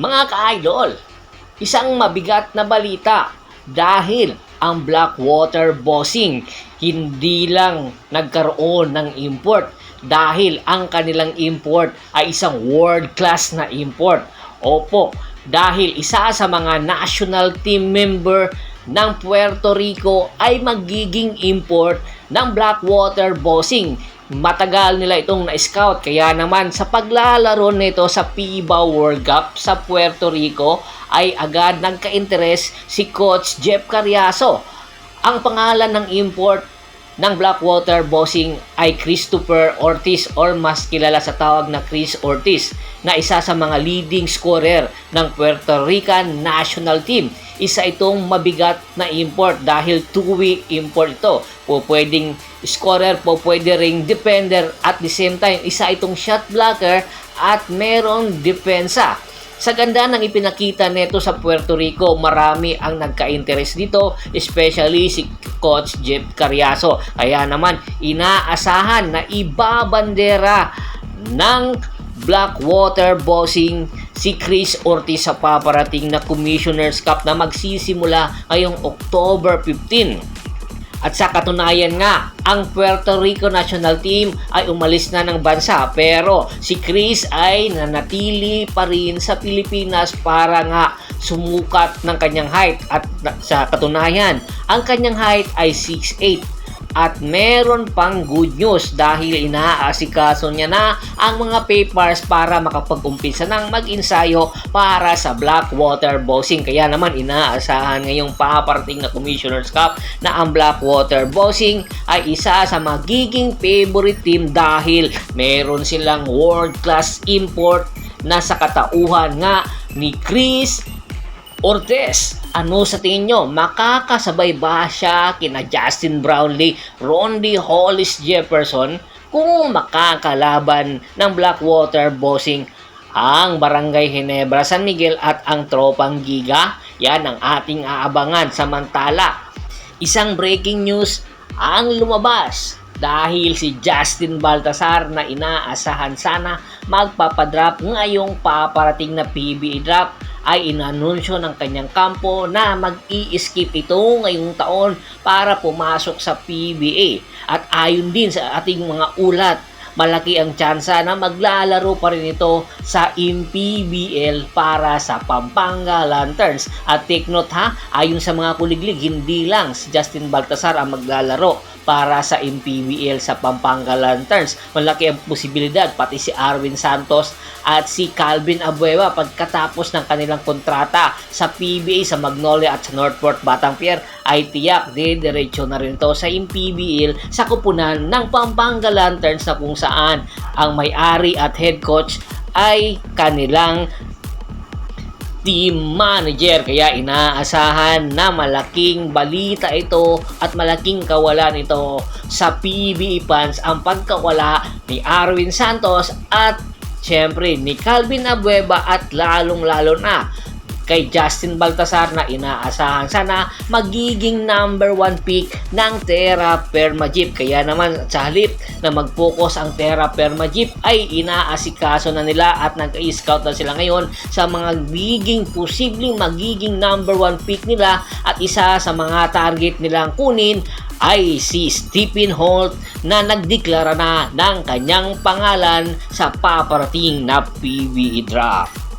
Mga ka-idol, isang mabigat na balita dahil ang Blackwater Bossing hindi lang nagkaroon ng import dahil ang kanilang import ay isang world-class na import. Opo, dahil isa sa mga national team member ng Puerto Rico ay magiging import ng Blackwater Bossing. Matagal nila itong na-scout, kaya naman sa paglalaro nito sa FIBA World Cup sa Puerto Rico ay agad nagka-interes si Coach Jeff Carriazo. Ang pangalan ng import ng Blackwater Bossing ay Christopher Ortiz, or mas kilala sa tawag na Chris Ortiz, na isa sa mga leading scorer ng Puerto Rican national team. Isa itong mabigat na import dahil two-way import ito. Pwedeng scorer, pwede ring defender, at the same time isa itong shot blocker at merong depensa. Sa ganda ng ipinakita nito sa Puerto Rico, marami ang nagka-interest dito, especially si Coach Jeff Carriazo. Kaya naman, inaasahan na ibabandera ng Blackwater Bossing si Chris Ortiz sa paparating na Commissioner's Cup na magsisimula ngayong October 15. At sa katunayan nga, ang Puerto Rico national team ay umalis na ng bansa, pero si Chris ay nanatili pa rin sa Pilipinas para nga sumukat ng kanyang height. At sa katunayan, ang kanyang height ay 6'8". At meron pang good news dahil inaasikaso niya na ang mga papers para makapag-umpisa ng mag-ensayo para sa Blackwater Bossing. Kaya naman inaasahan ngayong paparating na Commissioner's Cup na ang Blackwater Bossing ay isa sa magiging favorite team dahil meron silang world-class import na sa katauhan nga ni Chris Ortiz. Ano sa tingin nyo? Makakasabay ba siya kina Justin Brownlee, Rondy Hollis Jefferson kung makakalaban ng Blackwater Bossing ang Barangay Ginebra San Miguel at ang Tropang Giga? Yan ang ating aabangan. Samantala, isang breaking news ang lumabas dahil si Justin Baltasar na inaasahan sana magpapadrop ngayong paparating na PBA draft ay inanunsyo ng kanyang kampo na mag-i-skip ito ngayong taon para pumasok sa PBA. At ayon din sa ating mga ulat, malaki ang tsansa na maglalaro pa rin ito sa MPBL para sa Pampanga Lanterns. At take note ha, ayon sa mga kuliglig, hindi lang si Justin Baltasar ang maglalaro para sa MPBL sa Pampanga Lanterns. Malaki ang posibilidad pati si Arwin Santos at si Calvin Abueva pagkatapos ng kanilang kontrata sa PBA sa Magnolia at sa Northport Batanguer ay tiyak diretso na rin ito sa MPBL sa kupunan ng Pampanga Lanterns, na kung saan ang may-ari at head coach ay kanilang team manager. Kaya inaasahan na malaking balita ito at malaking kawalan ito sa PBA fans ang pagkawala ni Arwin Santos at syempre ni Calvin Abueva, at lalong-lalo na kay Justin Baltasar na inaasahan sana magiging number 1 pick ng Terra Firma Jeep. Kaya naman sa halip na mag-focus ang Terra Firma Jeep ay inaasikaso na nila at nag-i-scout na sila ngayon sa mga posibleng magiging number 1 pick nila, at isa sa mga target nilang kunin ay si Stephen Holt na nagdeklara na ng kanyang pangalan sa paparating na PBA draft.